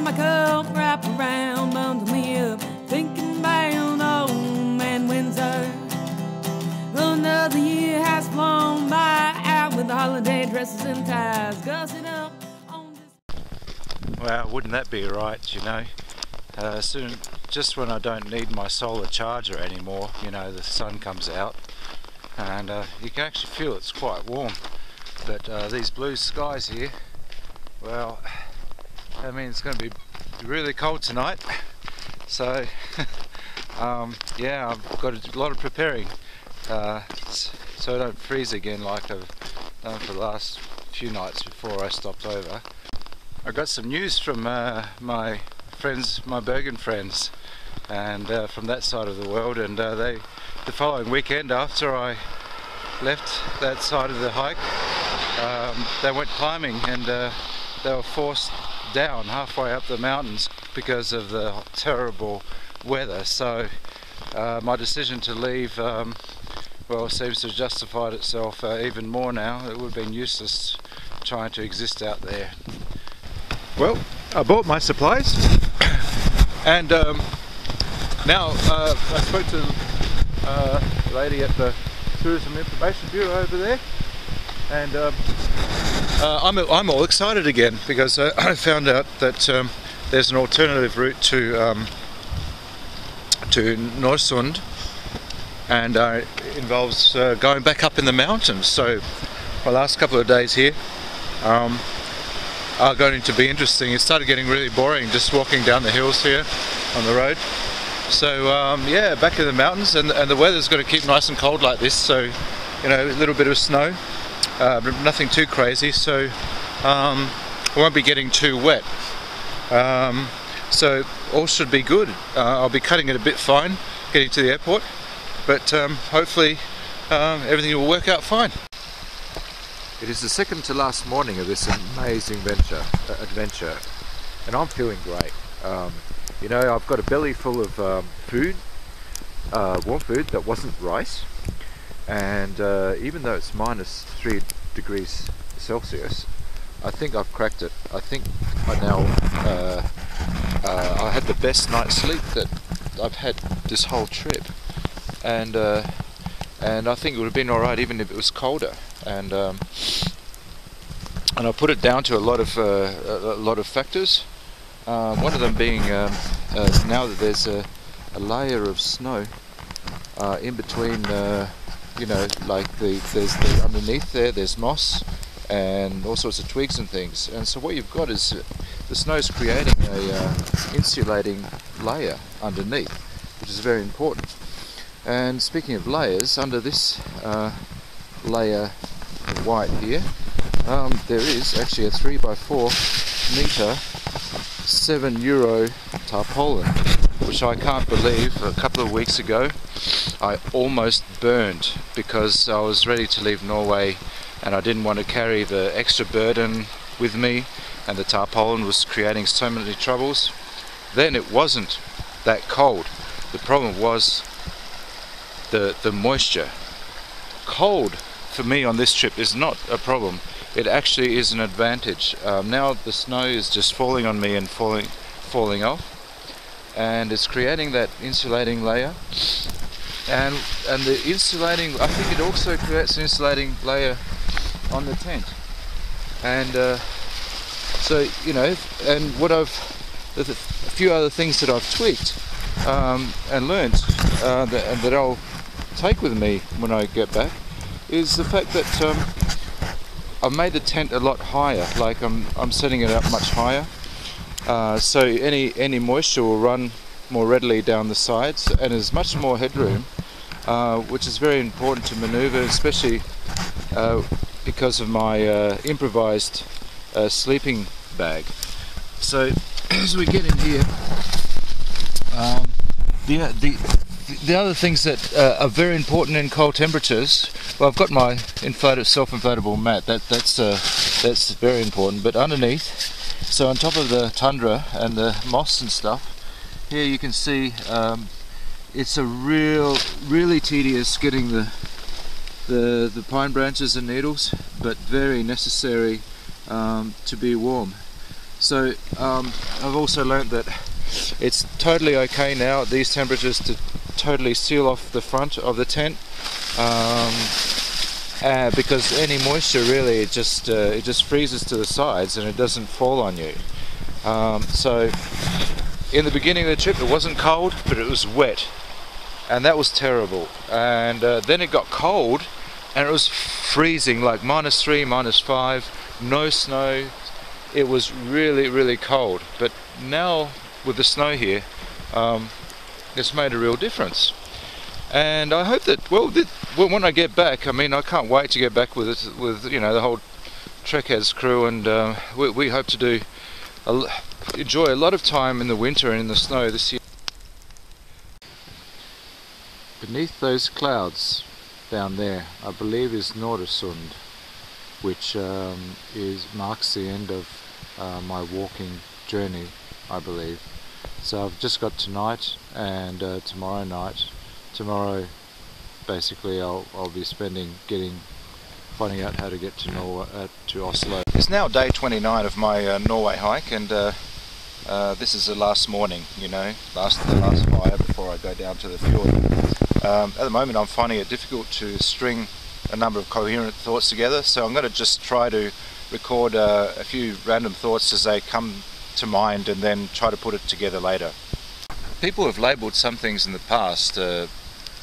my cup, wrap around, bundle me up, thinking about old man Windsor. Another year has flown by, out with the holiday dresses and ties, gussing up on this. Well, wouldn't that be right, you know? Soon, just when I don't need my solar charger anymore, you know, the sun comes out and you can actually feel it's quite warm. But these blue skies here, well, I mean, it's going to be really cold tonight. So, yeah, I've got a lot of preparing so I don't freeze again like I've done for the last few nights before I stopped over. I got some news from my friends, my Bergen friends, and from that side of the world, and the following weekend after I left that side of the hike, they went climbing, and they were forced down halfway up the mountains because of the terrible weather. So my decision to leave well, seems to have justified itself even more now. It would have been useless trying to exist out there. Well, I bought my supplies and now I spoke to a lady at the Tourism Information Bureau over there, and I'm all excited again because I found out that there's an alternative route to Norsund, and it involves going back up in the mountains. So my last couple of days here are going to be interesting. It started getting really boring just walking down the hills here on the road. So yeah, back in the mountains, and the weather's going to keep nice and cold like this, so you know, a little bit of snow, but nothing too crazy, so I won't be getting too wet. So all should be good. I'll be cutting it a bit fine getting to the airport, but hopefully everything will work out fine. It is the second to last morning of this amazing adventure, and I'm feeling great. You know, I've got a belly full of food, warm food that wasn't rice, and even though it's minus 3 degrees Celsius, I think I've cracked it. I think I now I had the best night's sleep that I've had this whole trip, and I think it would have been all right even if it was colder. And I put it down to a lot of factors. One of them being now that there's a layer of snow in between, you know, like there's underneath there's moss and all sorts of twigs and things, and so what you've got is the snow's creating a insulating layer underneath, which is very important. And speaking of layers, under this layer of white here, there is actually a 3x4 meter €7 tarpaulin, which I can't believe a couple of weeks ago I almost burned because I was ready to leave Norway and I didn't want to carry the extra burden with me, and the tarpaulin was creating so many troubles. Then it wasn't that cold. The problem was the moisture. Cold for me on this trip is not a problem. It actually is an advantage. Now the snow is just falling on me and falling off, and it's creating that insulating layer, and the insulating, I think it also creates an insulating layer on the tent. And so, you know, and a few other things that I've tweaked and learnt that I'll take with me when I get back is the fact that I've made the tent a lot higher. Like I'm setting it up much higher, so any moisture will run more readily down the sides, and there's much more headroom, which is very important to maneuver, especially because of my improvised sleeping bag. So as we get in here, the other things that are very important in cold temperatures, well, I've got my self-inflatable mat, that's very important, but underneath, so on top of the tundra and the moss and stuff, here you can see it's a really tedious getting the pine branches and needles, but very necessary to be warm. So I've also learned that it's totally okay now at these temperatures to totally seal off the front of the tent, because any moisture really it just freezes to the sides and it doesn't fall on you. So in the beginning of the trip it wasn't cold, but it was wet, and that was terrible. And then it got cold and it was freezing, like -3, -5, no snow. It was really, really cold. But now with the snow here, it's made a real difference. And I hope that, well, when I get back, I mean, I can't wait to get back with you know, the whole Trekheads crew, and we hope to enjoy a lot of time in the winter and in the snow this year. Beneath those clouds down there, I believe is Nordsund, which marks the end of my walking journey, I believe. So I've just got tonight and tomorrow night. Tomorrow, basically, I'll be finding out how to get to to Oslo. It's now day 29 of my Norway hike, and this is the last morning, you know, the last fire before I go down to the fjord. At the moment, I'm finding it difficult to string a number of coherent thoughts together, so I'm going to just try to record a few random thoughts as they come to mind, and then try to put it together later. People have labelled some things in the past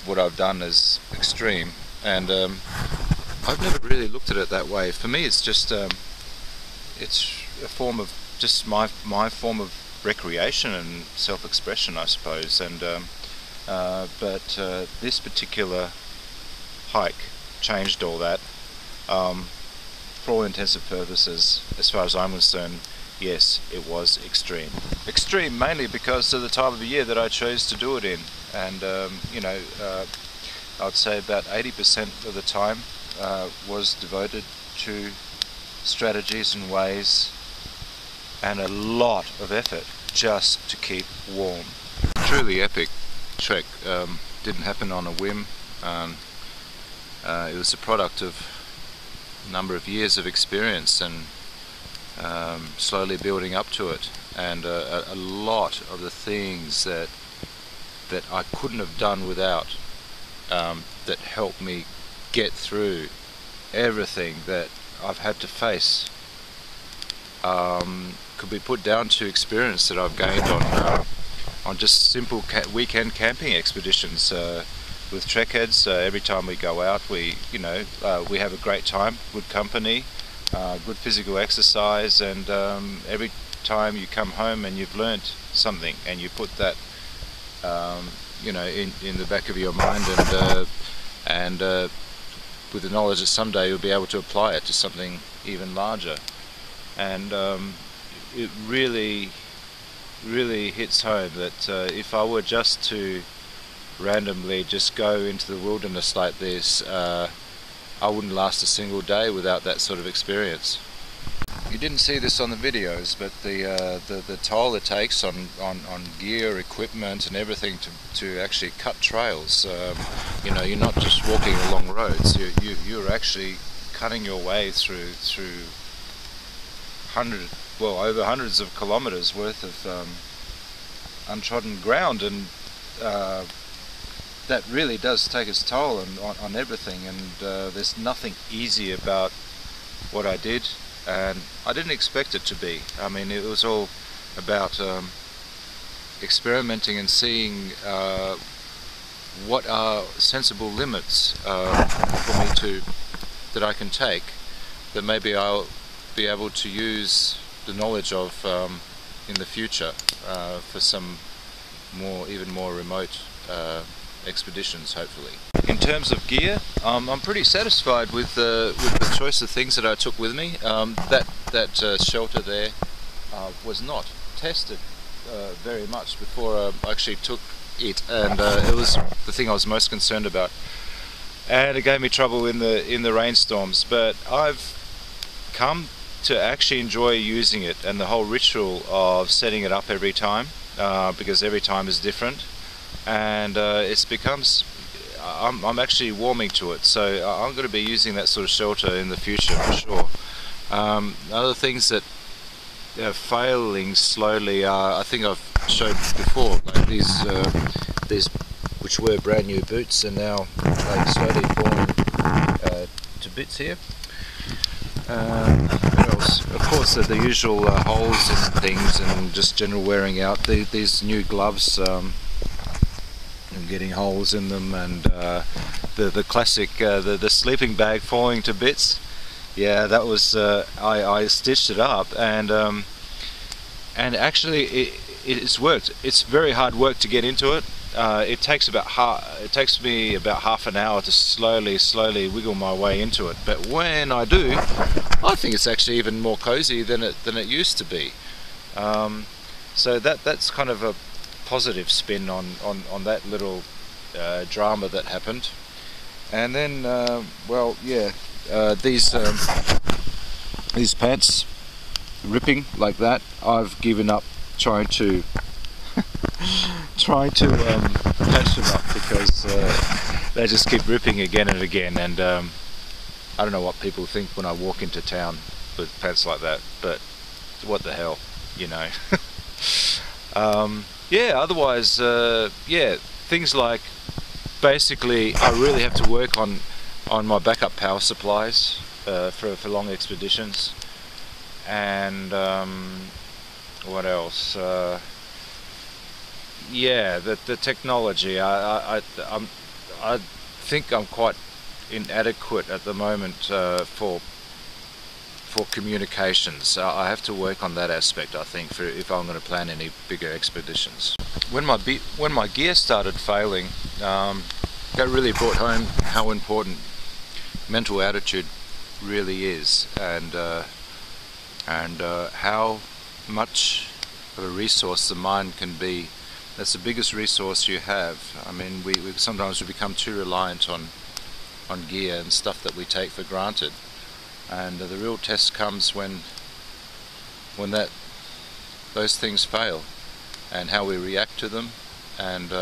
what I've done as extreme, and I've never really looked at it that way. For me, it's just it's a form of just my form of recreation and self-expression, I suppose. And but this particular hike changed all that. For all intents and purposes, as far as I'm concerned, yes, it was extreme. Extreme mainly because of the time of the year that I chose to do it in. And you know, I'd say about 80% of the time was devoted to strategies and ways, and a lot of effort just to keep warm. Truly epic trek. Didn't happen on a whim. It was a product of a number of years of experience and slowly building up to it, and a lot of the things that I couldn't have done without, that helped me get through everything that I've had to face, could be put down to experience that I've gained on just simple weekend camping expeditions with Trekheads. Every time we go out, we have a great time, good company, good physical exercise, and every time you come home and you've learnt something, and you put that you know, in the back of your mind, and with the knowledge that someday you'll be able to apply it to something even larger. And it really hits home that if I were just to randomly just go into the wilderness like this, I wouldn't last a single day without that sort of experience. You didn't see this on the videos, but the toll it takes on gear, equipment and everything to actually cut trails. You know, you're not just walking along roads, you're actually cutting your way through over hundreds of kilometers worth of untrodden ground, and that really does take its toll on everything. And there's nothing easy about what I did, and I didn't expect it to be. I mean, it was all about experimenting and seeing what are sensible limits for me that I can take, that maybe I'll be able to use the knowledge of in the future for some even more remote expeditions, hopefully. In terms of gear, I'm pretty satisfied with the choice of things that I took with me. That shelter there was not tested very much before I actually took it, and it was the thing I was most concerned about, and it gave me trouble in the rainstorms. But I've come to actually enjoy using it and the whole ritual of setting it up every time, because every time is different, and I'm actually warming to it, so I'm going to be using that sort of shelter in the future for sure. Other things that failing slowly. I think I've showed before, like these which were brand new boots are now like slowly falling to bits here. What else? Of course, the usual holes and things, and just general wearing out. These new gloves, getting holes in them, and the classic the sleeping bag falling to bits. Yeah, that was I stitched it up, and actually it's worked. It's very hard work to get into it. It takes me about half an hour to slowly wiggle my way into it. But when I do, I think it's actually even more cozy than it used to be. So that's kind of a positive spin on that little drama that happened. And then well, yeah, these pants ripping like that, I've given up trying to patch them up, because they just keep ripping again and again, and I don't know what people think when I walk into town with pants like that, but what the hell, you know. Yeah, otherwise, yeah, things like, basically I really have to work on my backup power supplies for long expeditions. And what else? Yeah, the technology. I think I'm quite inadequate at the moment for communications. I have to work on that aspect, I think, if I'm going to plan any bigger expeditions. When my gear started failing, that really brought home how important mental attitude really is, and how much of a resource the mind can be. That's the biggest resource you have. I mean, we sometimes become too reliant on gear and stuff that we take for granted, and the real test comes when those things fail, and how we react to them, and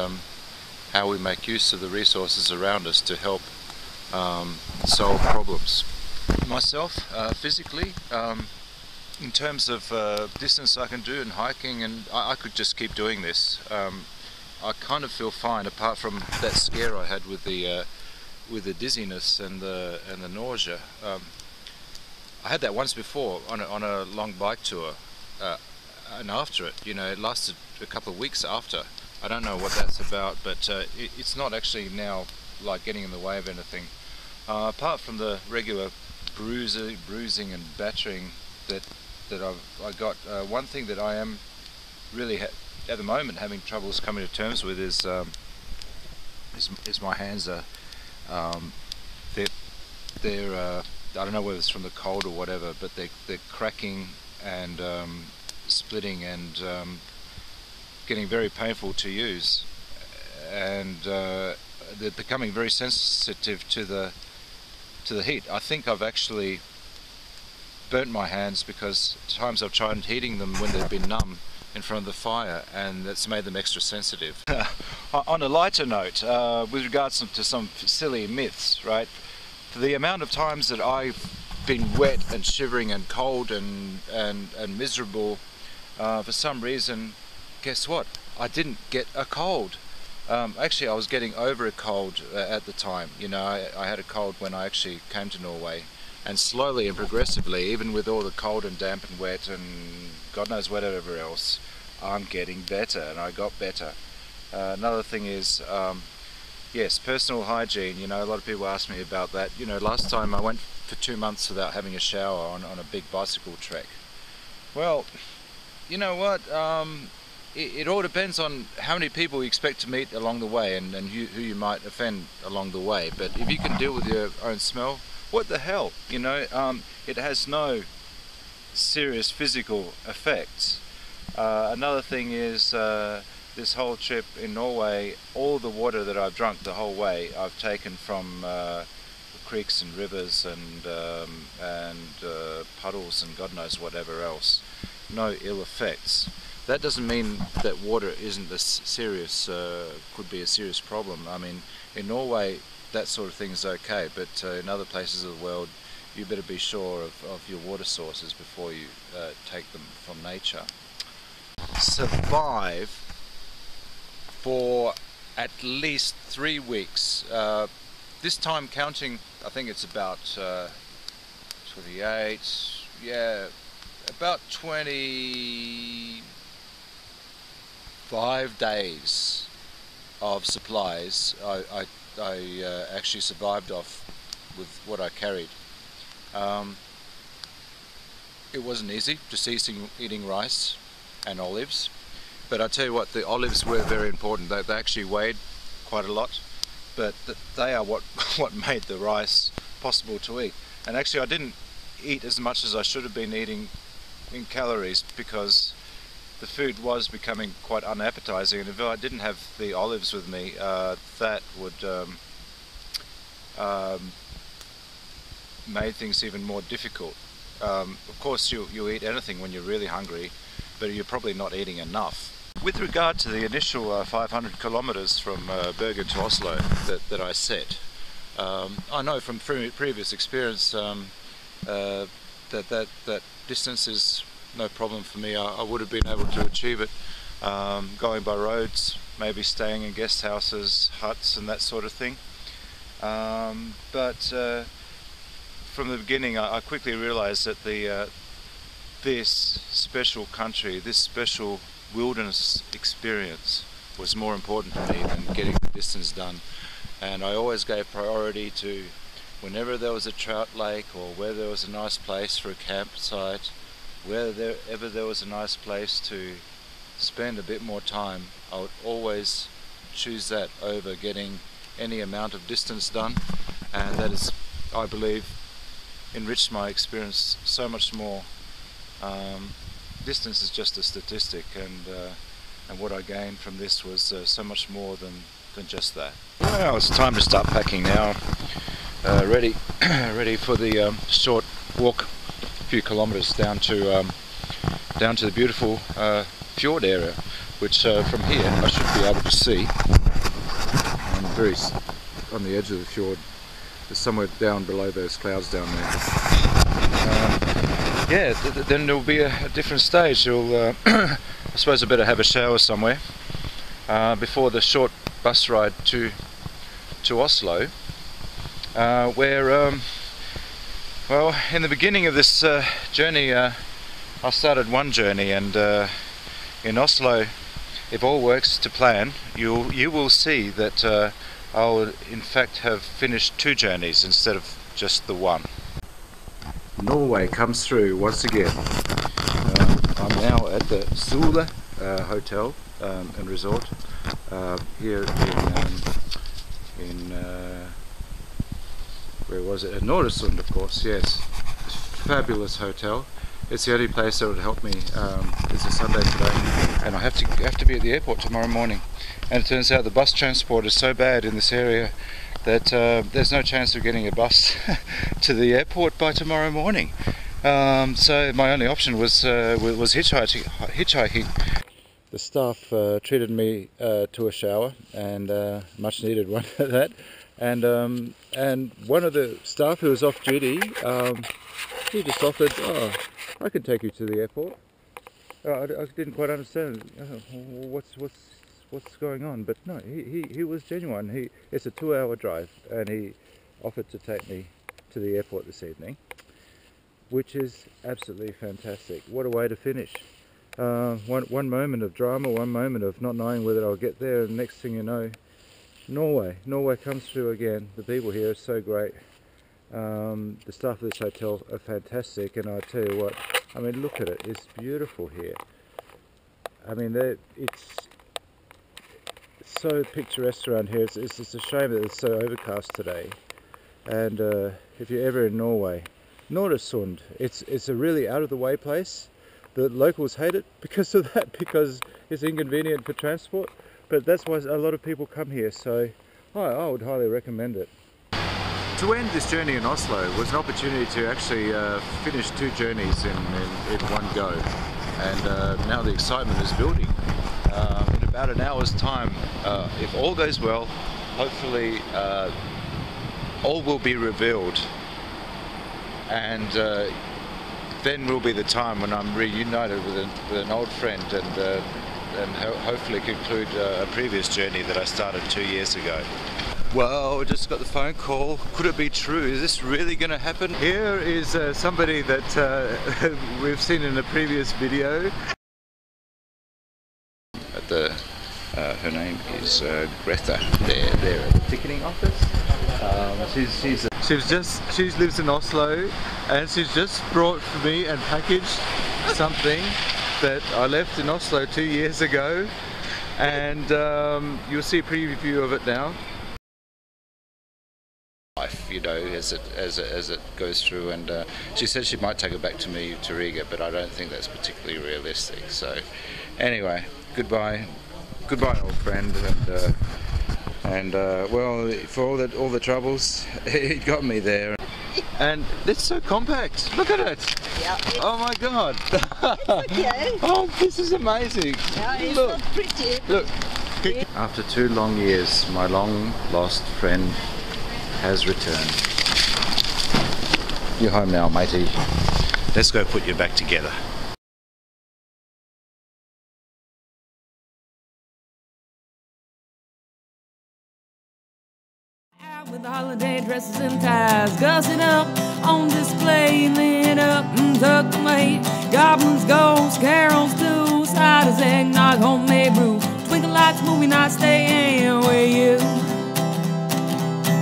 how we make use of the resources around us to help solve problems. Myself, physically, in terms of distance I can do in hiking, and I could just keep doing this. I kind of feel fine, apart from that scare I had with the dizziness and the nausea. I had that once before on a long bike tour, and after it, you know, it lasted a couple of weeks after. I don't know what that's about, but it's not actually now like getting in the way of anything. Apart from the regular bruising and battering that I got, one thing that I am really at the moment having troubles coming to terms with is my hands are they're I don't know whether it's from the cold or whatever, but they're cracking and splitting and getting very painful to use, and they're becoming very sensitive to the heat. I think I've actually burnt my hands, because times I've tried heating them when they've been numb in front of the fire, and that's made them extra sensitive. On a lighter note, with regards to some silly myths, right? For the amount of times that I've been wet and shivering and cold and miserable, for some reason, guess what? I didn't get a cold. Actually, I was getting over a cold at the time. You know, I had a cold when I actually came to Norway, and slowly and progressively, even with all the cold and damp and wet and God knows whatever else, I'm getting better, and I got better. Another thing is, yes, personal hygiene. You know, a lot of people ask me about that. You know, last time I went for 2 months without having a shower on a big bicycle trek. Well, you know what? It all depends on how many people you expect to meet along the way, and who you might offend along the way. But if you can deal with your own smell, what the hell? You know, it has no serious physical effects. Another thing is, this whole trip in Norway, all the water that I've drunk the whole way, I've taken from creeks and rivers and puddles and God knows whatever else. No ill effects. That doesn't mean that water isn't could be a serious problem. I mean, in Norway, that sort of thing is okay, but in other places of the world, you better be sure of your water sources before you take them from nature. Survive for at least 3 weeks. This time counting, I think it's about 28, yeah, about 25 days of supplies I actually survived off with what I carried. It wasn't easy, just eating rice and olives, but I tell you what, the olives were very important. They actually weighed quite a lot, but they are what made the rice possible to eat. And actually I didn't eat as much as I should have been eating in calories, because the food was becoming quite unappetizing, and if I didn't have the olives with me, that would made things even more difficult. Of course you eat anything when you're really hungry, but you're probably not eating enough. With regard to the initial 500 kilometers from Bergen to Oslo that I set, I know from previous experience that distance is no problem for me. I would have been able to achieve it going by roads, maybe staying in guest houses, huts and that sort of thing. But from the beginning I quickly realized that this special country, this special wilderness experience was more important to me than getting the distance done. And I always gave priority to whenever there was a trout lake, or where there was a nice place for a campsite, wherever there was a nice place to spend a bit more time, I would always choose that over getting any amount of distance done. And that is, I believe, enriched my experience so much more. Distance is just a statistic, and what I gained from this was so much more than just that. Well, it's time to start packing now. Ready for the short walk, a few kilometres down to the beautiful fjord area, which from here I should be able to see. I'm very on the edge of the fjord. There's somewhere down below those clouds down there. Yeah, then there'll be a different stage. You'll, I suppose I better have a shower somewhere before the short bus ride to Oslo, where, well, in the beginning of this journey, I started one journey, and in Oslo, if all works to plan, you will see that I'll in fact have finished 2 journeys instead of just the one. Norway comes through once again. I'm now at the Sula Hotel and Resort here in where was it? Norway, of course. Yes, fabulous hotel. It's the only place that would help me. It's a Sunday today, and I have to be at the airport tomorrow morning. And it turns out the bus transport is so bad in this area that there's no chance of getting a bus to the airport by tomorrow morning. So my only option was hitchhiking. The staff treated me to a shower, and much needed one at that. And one of the staff who was off duty, he just offered, "Oh, I can take you to the airport." I didn't quite understand what's going on, but no, he was genuine. It's a 2-hour drive, and he offered to take me to the airport this evening, which is absolutely fantastic. What a way to finish. One moment of drama, one moment of not knowing whether I'll get there, and the next thing you know, Norway comes through again. The people here are so great. The staff of this hotel are fantastic, and I tell you what, I mean, look at it, it's beautiful here. I mean, it's so picturesque around here. It's just a shame that it's so overcast today. And if you're ever in Norway, Norway, it's a really out of the way place. The locals hate it because of that, because it's inconvenient for transport, but that's why a lot of people come here, so I would highly recommend it. To end this journey in Oslo was an opportunity to actually finish 2 journeys in one go, and now the excitement is building. In about an hour's time, if all goes well, hopefully all will be revealed and then will be the time when I'm reunited with an old friend, and hopefully conclude a previous journey that I started 2 years ago. Well, we just got the phone call. Could it be true? Is this really going to happen? Here is somebody that we've seen in a previous video. Her name is Greta. There at the ticketing office. She lives in Oslo, and she's just brought for me and packaged something that I left in Oslo 2 years ago, and you'll see a preview of it now. Life, you know, as it goes through, and she said she might take it back to me to Riga, but I don't think that's particularly realistic. So anyway, goodbye old friend, and well, for all the troubles, it got me there. And it's so compact. Look at it. Yeah. Oh my God. Okay. Oh, this is amazing. Yeah, it's Look. not pretty. Look. After 2 long years, my long lost friend has returned. You're home now, matey. Let's go put you back together. With the holiday dresses and ties, gussing up on display, lit up and tucked away. Goblins, ghosts, carols too, ciders, eggnog, homemade brew, twinkle lights, movie nights, staying with you.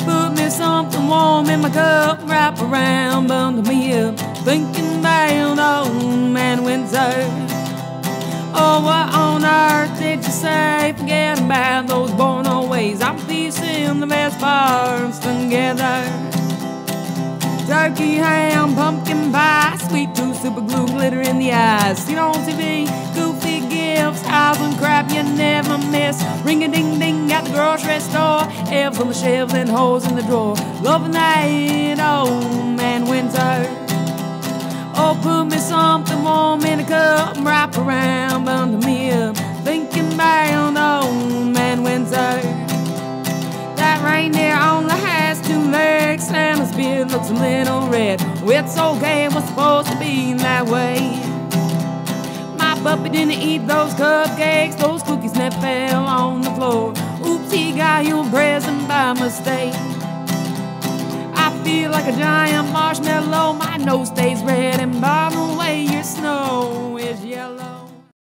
Put me something warm in my cup, wrap around, bundle me up, thinking about old man winter. Oh, what on earth did you say? Forget about those born ways. I'm piecing the best parts together. Turkey, ham, pumpkin pie, sweet tooth, super glue, glitter in the eyes. Seen on TV, goofy gifts, housing crap you never miss. Ring-a-ding-ding at the grocery store, elves on the shelves and holes in the drawer. Loving that old man winter. Oh, put me something warm in a cup, wrap around, bundle me up, thinking about old man winter. That reindeer only has 2 legs, Santa's beard looks a little red. Well, it's okay, it was supposed to be that way. My puppy didn't eat those cupcakes, those cookies that fell on the floor. Oops, he got your present by mistake. I feel like a giant marshmallow, my nose stays red, and by the way your snow is